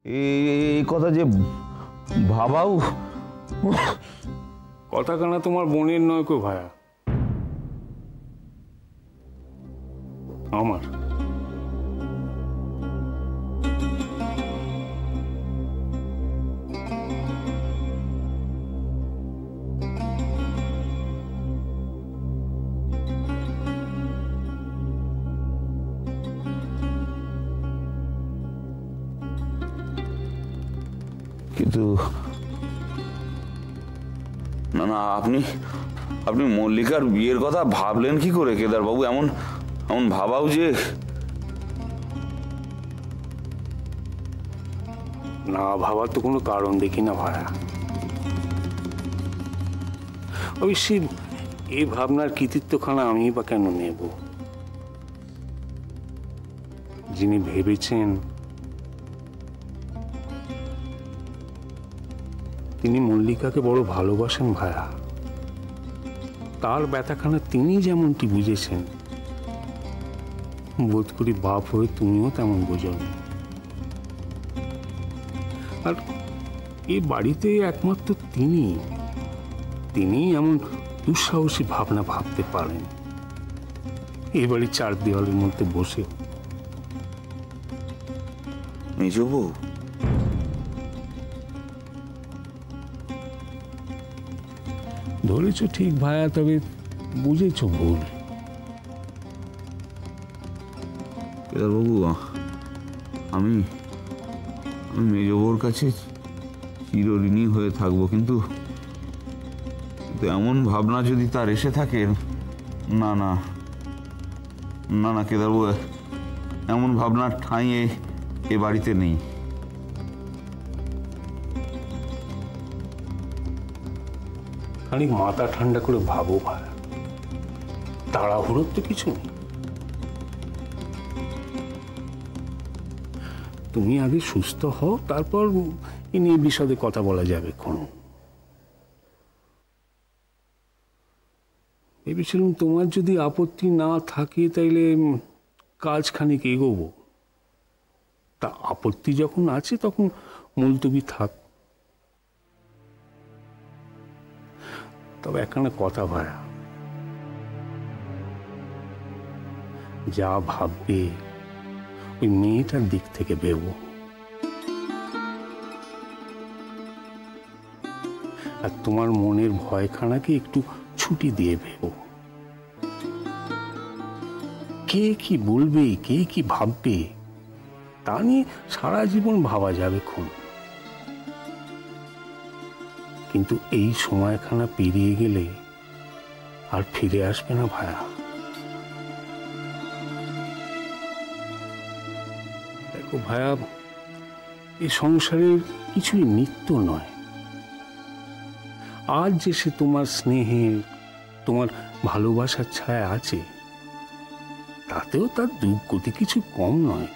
এই কথা যে ভাবাও কথা কানা তোমার বোনের নয় কো ভায়া, আমার। কিন্তু না না, আপনি আপনি মল্লিকার বিয়ের কথা ভাবলেন কি করে কেদার বাবু? এমন এমন ভাবাও যে না ভাবার তো কোনো কারণ দেখি না ভায়া। অবশ্যই এই ভাবনার কৃতিত্বখানা আমি বা কেন নেব? যিনি ভেবেছেন তিনি মল্লিকাকে বড় ভালোবাসেন ভায়া, তার ব্যথাখানা তিনি যেমনটি বুঝেছেন, বোধ করি বাপ হয়ে তুমিও তেমন বোঝো। আর এই বাড়িতে একমাত্র তিনি এমন দুঃসাহসী ভাবনা ভাবতে পারেন এই বাড়ির চার দেওয়ালের মধ্যে বসে। মেজ বউ, ধরেছ ঠিক ভায়া, তবে বুঝেছ ভুল। কেদার বাবু, আমি আমি মেজ বউর কাছে চিরঋণী হয়ে থাকবো, কিন্তু এমন ভাবনা যদি তার এসে থাকে, না না না না কেদার বাবু, এমন ভাবনার ঠাঁই এ বাড়িতে নেই। খানিক মাথা ঠান্ডা করে ভাবো ভায়া, তাড়াহুড়োর তো কিছু নেই। তুমি আগে সুস্থ হও, তারপর এ নিয়ে বিশদে কথা বলা যাবে। কোন ভেবেছিলাম তোমার যদি আপত্তি না থাকে তাইলে কাজ খানিক এগোবো, তা আপত্তি যখন আছে তখন মুলতবি থাক। তবে একখানা কথা ভায়া, যা ভাববে ওই মেয়েটার দিক থেকে ভেবো, আর তোমার মনের ভয়খানাকে একটু ছুটি দিয়ে ভেবো। কে কি বলবে, কে কি ভাববে, তা নিয়ে সারা জীবন ভাবা যাবে খুন। কিন্তু এই সময়খানা পেরিয়ে গেলে আর ফিরে আসবে না ভায়া। দেখো ভায়া, এই সংসারের কিছুই নিত্য নয়। আজ যে সে তোমার স্নেহের, তোমার ভালোবাসার ছায়া আছে, তাতেও তার দুর্গতি কিছু কম নয়।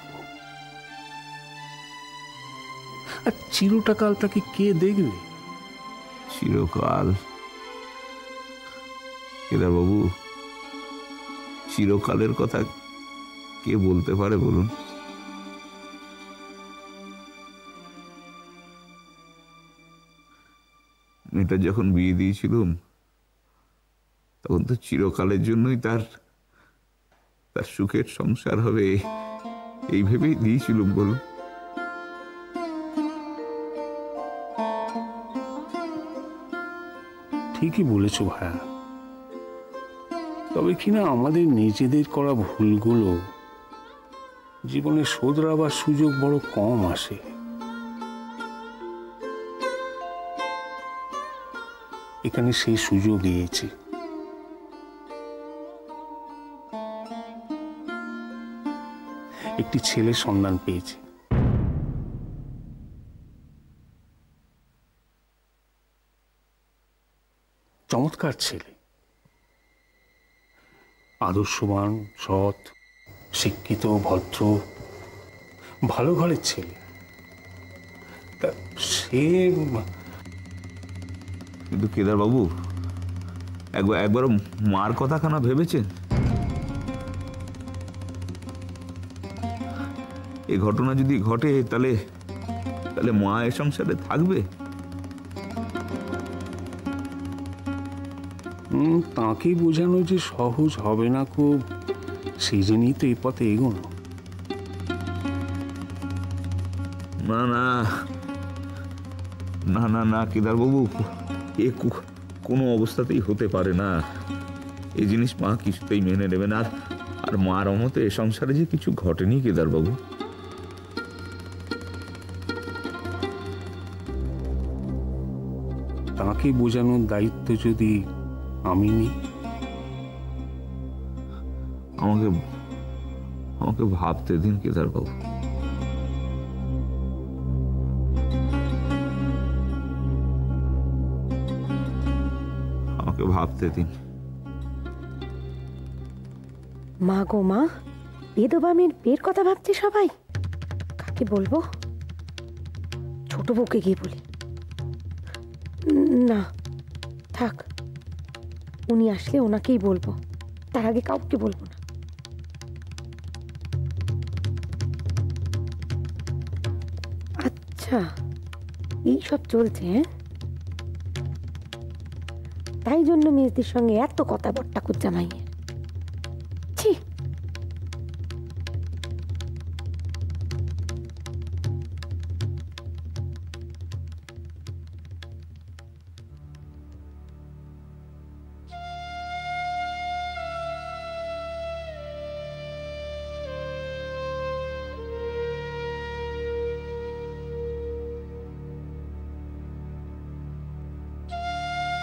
আর চিরটাকাল তাকে কে দেখবে? চিরকাল? কেদার বাবু, চিরকালের কথা কে বলতে পারে বলুন? মেয়েটা যখন বিয়ে দিয়েছিলাম তখন তো চিরকালের জন্যই তার সুখের সংসার হবে এই ভেবেই দিয়েছিলাম বলুন। ঠিকই বলেছ ভায়া, তবে কিনা আমাদের নিজেদের করা ভুলগুলো জীবনে শোধরাবার সুযোগ বড় কম আসে। এখানে সেই সুযোগ দিয়েছে। একটি ছেলের সন্ধান পেয়েছে, চমৎকার ছেলে, আদর্শবান, সৎ, শিক্ষিত, ভদ্র, ভালো ঘরের ছেলে। তা সে কিন্তু কেদার বাবু, একবার মার কথাখানা ভেবেছেন? এই ঘটনা যদি ঘটে তাহলে তাহলে মা এ সংসারে থাকবে? তাঁকে বোঝানো যে সহজ হবে না খুব, সেই জন্যই তো এই পথে এগোনো। না না না না না কেদারবাবু, এ কোনো অবস্থাতেই হতে পারে না। এই জিনিস মা কিছুতেই মেনে নেবে না। আর মার অমতে এ সংসারে যে কিছু ঘটেনি কেদারবাবু। তাঁকে বোঝানোর দায়িত্ব যদি আমি নিই? আমাকে আমাকে ভাবতে দিন কেদারবাবু। আমাকে ভাবতে দিন। মা গো মা, বেদবা মেয়ের বিয়ের কথা ভাবছে সবাই। কাকে বলবো? ছোট বউকে গিয়ে বলি। না থাক, উনি আসলে ওনাকেই বলবো, তার আগে কাউকে বলবো না। আচ্ছা, এই সব চলছে, হ্যাঁ? তাই জন্য মেয়েদের সঙ্গে এত কথা বট্টা কুচ্চা মাইয়ের। ছি!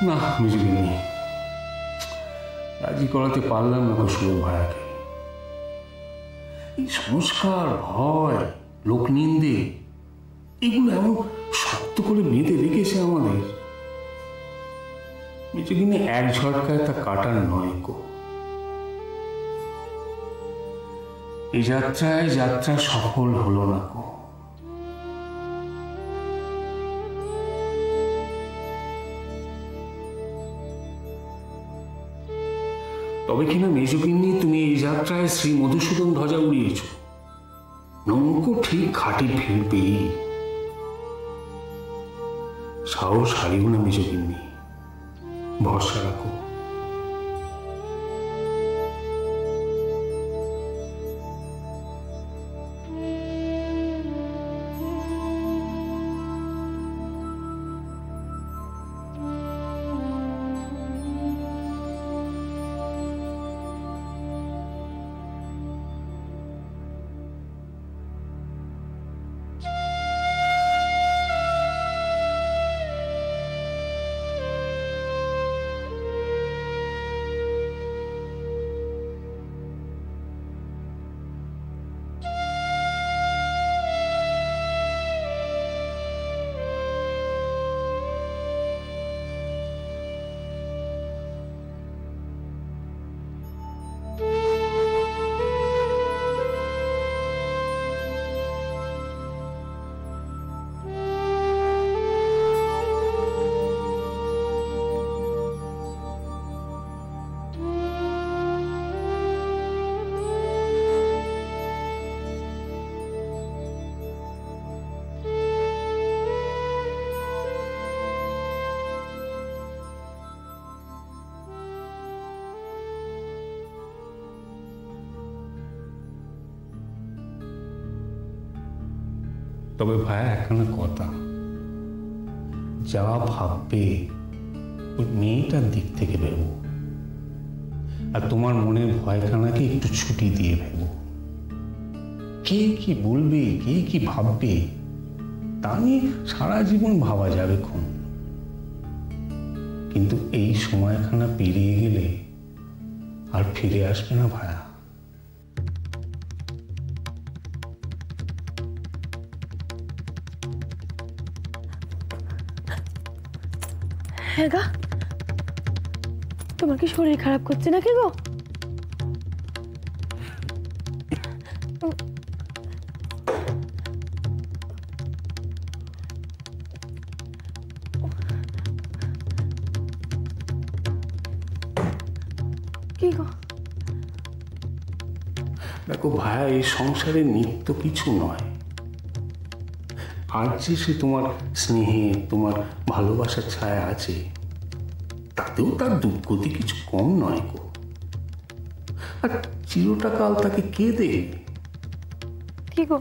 না, বুঝিনি, রাজি করাতে পারলাম না সুর ভাড়াকে। এই সংস্কার, ভয়, লোকনিন্দে, এগুলো এমন শক্ত করে বেঁধে রেখেছে আমাদের, কিন্তু এক ঝটকায় তা কাটার নয় গো। এই যাত্রা সফল হলো না গো। তবে কিনা মেজগিন্নি, তুমি এই যাত্রায় শ্রী মধুসূদন ধ্বজা উড়িয়েছ। নৌকো ঠিক ঘাটে ফিরবেই। সাহস হারিও না মেজগিন্নি, ভরসা রাখো। তবে ভাইয়া একখানা কথা, যা ভাববে ওই মেয়েটার দিক থেকে ভেবো, আর তোমার মনের ভয়খানাকে একটু ছুটি দিয়ে ভেবো। কে কি বলবে, কে কি ভাববে, তা নিয়ে সারা জীবন ভাবা যাবে ক্ষণ, কিন্তু এই সময়খানা পেরিয়ে গেলে আর ফিরে আসবে না ভায়া। হ্যাঁ গা, তোমার কি শরীর খারাপ করছে নাকি গো? কি গো? দেখো ভায়া, এই সংসারে নিত্য কিছু নয়, আর যে সে তোমার স্নেহে, তোমার ভালোবাসার ছায়া আছে, তাতেও তার দুর্গতি কিছু কম নয় গো। আর চিরটা কাল তাকে কে দেবে? কি গো,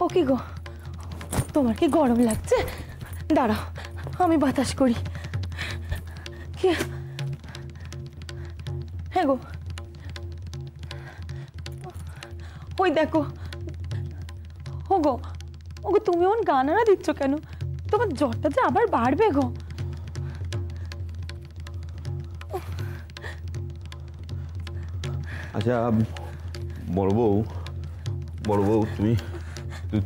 ও কি গো, তোমার কি গরম লাগছে? দাঁড়াও, আমি বাতাস করি। কি, হ্যাঁ গো, ওই দেখো। ওগো, ওগো, তুমি ওন গানারা দিচ্ছ কেন? তোমার জ্বরটা যে আবার বাড়বে গো। আচ্ছা বড় বউ, বড় বউ, তুমি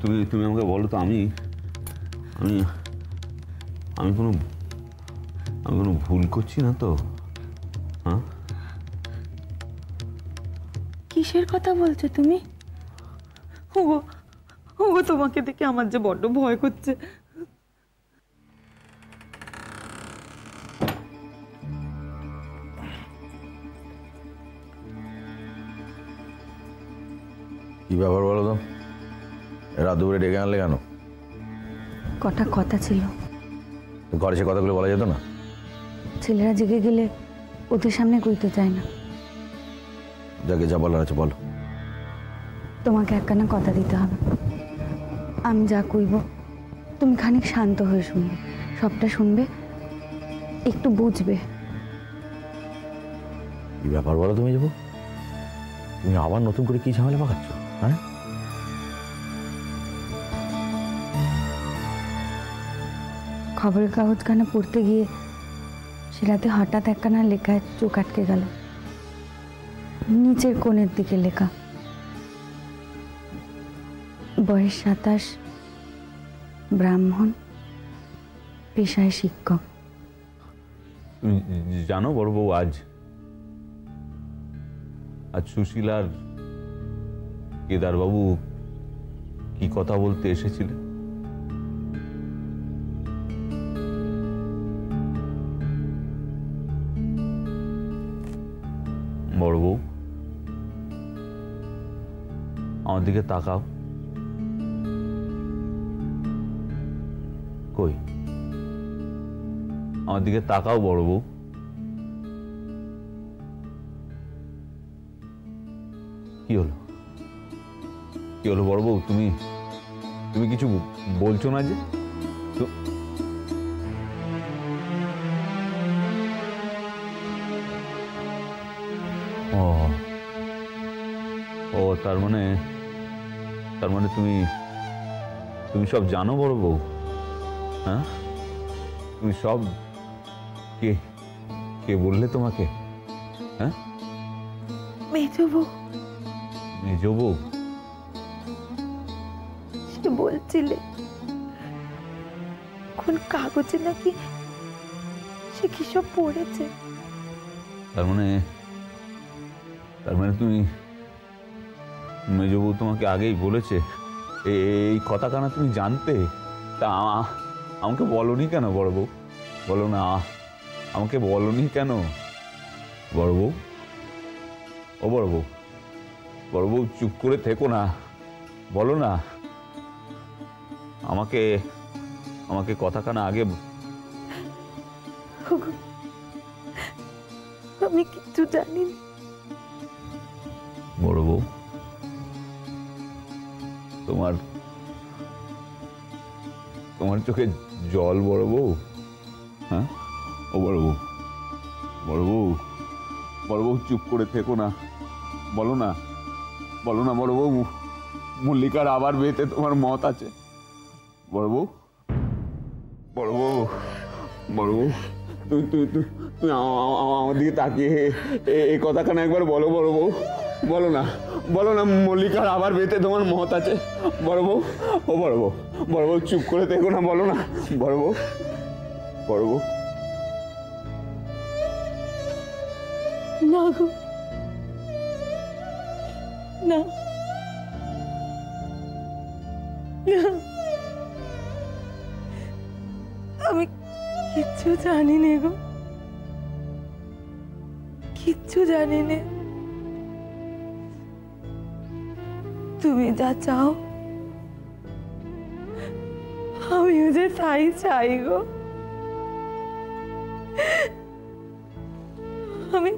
তুমি তুমি আমাকে বলো তো, আমি আমি আমি কোনো আমি কোনো ভুল করছি না তো? হ্যাঁ, কিসের কথা বলছো তুমি? ওগো, ওগো, তোমাকে দেখে আমার যে বড্ড ভয় করছে। কি ব্যাপার বলো তো, রাত দুপুরে ডেকে আনলে কেন? কটা কথা ছিল, ঘরে সে কথাগুলো বলা যেত না? ছেলেরা জেগে গেলে ওদের সামনে কইতে চায় না। যাকে যা বলার আছে বলো। তোমাকে একখানা কথা দিতে হবে। আমি যা কইব তুমি খানিক শান্ত হয়ে শুনবে, সবটা শুনবে, একটু বুঝবে। কি ব্যাপার বলো তুমি যাবো, তুমি আবার নতুন করে কি ঝামেলা পাকাচ্ছ? হ্যাঁ, খবরের কাগজখানা পড়তে গিয়ে সে রাতে হঠাৎ একখানা লেখায় চোখ আটকে গেল। নিচের কোণের দিকে লেখা, বয়স 27, ব্রাহ্মণ, পেশায় শিক্ষক। তুমি জানো বড় বউ, আজ সুশীলার কেদারবাবু কি কথা বলতে এসেছিলেন? বড় বউ, আমার দিকে তাকাও। কই, আমার দিকে তাকাও বড় বউ। কি হলো, কি হলো বড় বউ? তুমি তুমি কিছু বলছো না যে? ও ও, তার মানে তুমি তুমি সব জানো বড় বউ? হ্যাঁ, তুমি সব, কে কে বললে তোমাকে? হ্যাঁ, মেজো বউ। মেজো বউ? সে বলছিলে কোন কাগজে নাকি সে কি সব পড়েছে। তার মানে তুমি, মেজো বউ তোমাকে আগেই বলেছে? এই কথা কানা তুমি জানতে? তা আমাকে বলনি কেন বড় বউ? বলো না, আমাকে বলনি কেন বড় বউ? ও বড় বউ, বড় বউ, চুপ করে থেকো না, বলো না আমাকে, আমাকে কথা কানা আগে। আমি কিচ্ছু জানি না বড় বউ। তোমার চোখে জল বড় বউ? হ্যাঁ, ও বড় বউ, বড় বউ, বড় বউ, চুপ করে থেকো না, বলো না, বলো না বড় বউ, মল্লিকার আবার বিয়েতে তোমার মত আছে বড় বউ, বড় বউ, বড় বউ, তুমি আমার দিকে তাকিয়ে এই কথাখানা একবার বলো বড় বউ, বলো না, বলো না, মল্লিকার আবার বিয়েতে তোমার মত আছে বড় বউ। ও বড় বউ, বড় বউ, চুপ করে থেকো না, বলো না বড় বউ, বড় বউ। না গো, না, আমি কিচ্ছু জানি না গো, কিচ্ছু জানি না। তুমি যা চাও আমিও যে তাই চাই গো। আমি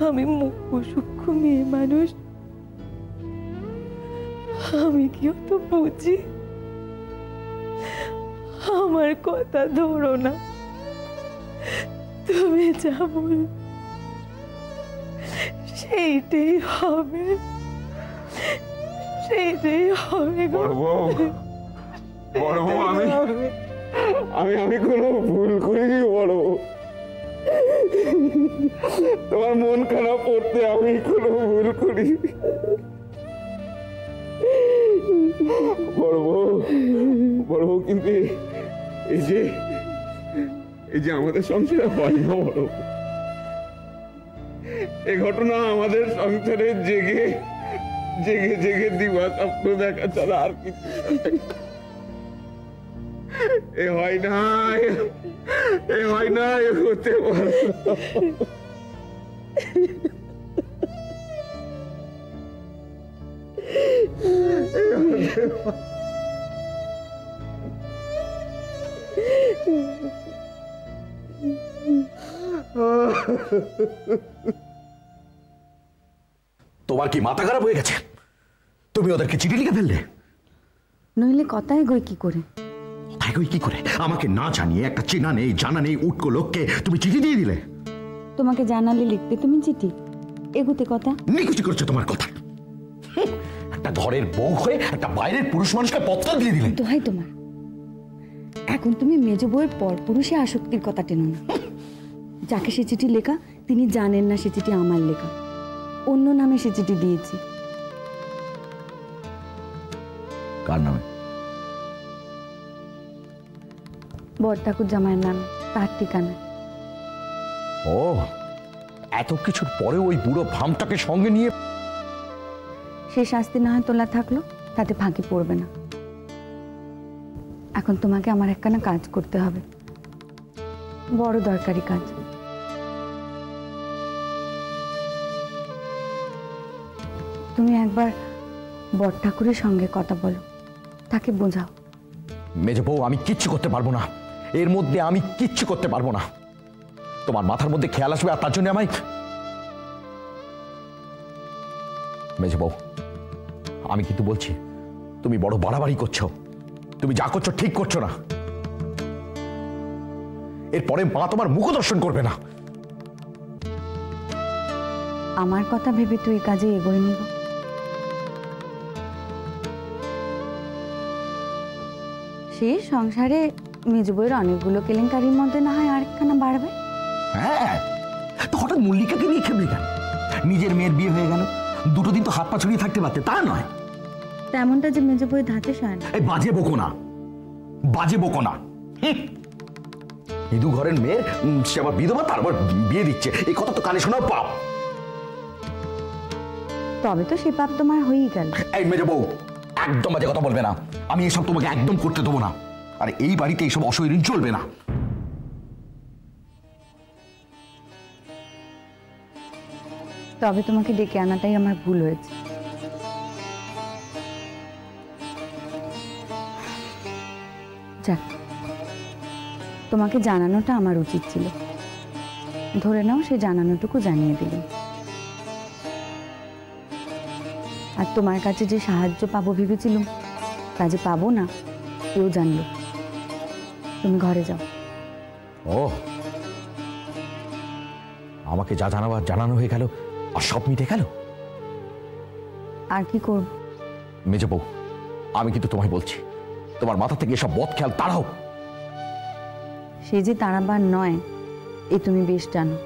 আমি মুখ্য সূক্ষ্ম মেয়ে মানুষ, আমি কি অত বুঝি? আমার কথা ধরো না, তুমি যা বল সেইটাই হবে, সেইটাই হবে গো। বড় বউ, বড় বউ, আমি কোনো ভুল করিনি বড় বউ। তোমার মন খারাপ করতে আমি কোনো ভুল করি। বড় বউ, কিন্তু এই যে আমাদের সংসারে হয় না বড় বউ। এই ঘটনা আমাদের সংসারে জেগে দিবা স্বপ্ন দেখা ছাড়া আর কিছু এ হয় না, এ হতে পারে তোমার কি মাথা খারাপ হয়ে গেছে? তুমি ওদেরকে চিঠি লিখে ফেললে? নইলে কথা এগোয় কি করে? কি করে আমাকে না জানিয়ে একটা চেনা নেই জানা নেই উটকো লোককে তুমি চিঠি দিয়ে দিলে? তোমাকে জানালে লিখতে তুমি চিঠি? এগুতে কথা নিকুচি করছে তোমার কথা। একটা ঘরের বউ হয়ে একটা বাইরের পুরুষ মানুষকে পত্র দিয়ে দিলে। দোহাই তোমার, এখন তুমি মেজ বউয়ের পর পুরুষে আসক্তির কথা টেনো না। যাকে সে চিঠি লেখা তিনি জানেন না সে চিঠি আমার লেখা, অন্য নামে সে চিঠি দিয়েছি। কার নামে? বড় ঠাকুর জামাইয়ের নামে, তার ঠিকানা। ও, এত কিছুর পরে ওই বুড়ো ভামটাকে সঙ্গে নিয়ে? সে শাস্তি না হয় তোলা থাকলো, তাতে ফাঁকি পড়বে না। এখন তোমাকে আমার একখানা কাজ করতে হবে, বড় দরকারি কাজ। তুমি একবার বড় ঠাকুরের সঙ্গে কথা বলো, তাকে বোঝাও। মেজ বউ, আমি কিচ্ছু করতে পারবো না, এর মধ্যে আমি কিচ্ছু করতে পারবো না। তোমার মাথার মধ্যে খেয়াল আসবে আর তার জন্য আমায়। মেজ বউ, আমি কিন্তু বলছি তুমি বড় বাড়াবাড়ি করছো, তুমি যা করছো ঠিক করছো না। এরপরে মা তোমার মুখ দর্শন করবে না। আমার কথা ভেবে তুই কাজে এগোয় নিব? সে সংসারে মেজ বউয়ের অনেকগুলো কেলেঙ্কারির মধ্যে না হয় আরেকখানা বাড়বে। হ্যাঁ, তো হঠাৎ মল্লিকাকে নিয়ে খেপলি কেন? নিজের মেয়ের বিয়ে হয়ে গেল, দুটো দিন তো হাত পা ছড়িয়ে থাকতে পারতে, তা নয়। তেমনটা যে মেজ বউয়ের ধাতে সায় না। এই বাজে বকো না, বাজে বকো না। হিন্দু ঘরের মেয়ের সে আবার বিধবা, তারপর বিয়ে দিচ্ছে, এই কথা তো কানে শোনাও পাপ। তবে তো সে পাপ তোমার হয়েই গেল। এই মেজে বউ, একদম বাজে কথা বলবে না, আমি এসব তোমাকে একদম করতে দেবো না। আর এই বাড়িতে এইসব অশরীর চলবে না। তবে তোমাকে ডেকে আনাটাই আমার ভুল হয়েছে। যাক, তোমাকে জানানোটা আমার উচিত ছিল। ধরে নাও সে জানানোটুকু জানিয়ে দিলেন। আর তোমার কাছে যে সাহায্য পাবো ভেবেছিলাম, তা যে পাবো না কেউ জানলো। তুমি ঘরে যাও। ও, আমাকে যা জানাবার জানানো হয়ে গেল, আর সব মিটে গেল। আর কি করব? মেজে বউ, আমি কিন্তু তোমায় বলছি, তোমার মাথা থেকে এসব বদ খেয়াল তাড়াও। সে যে তাড়াবার নয় এ তুমি বেশ জানো।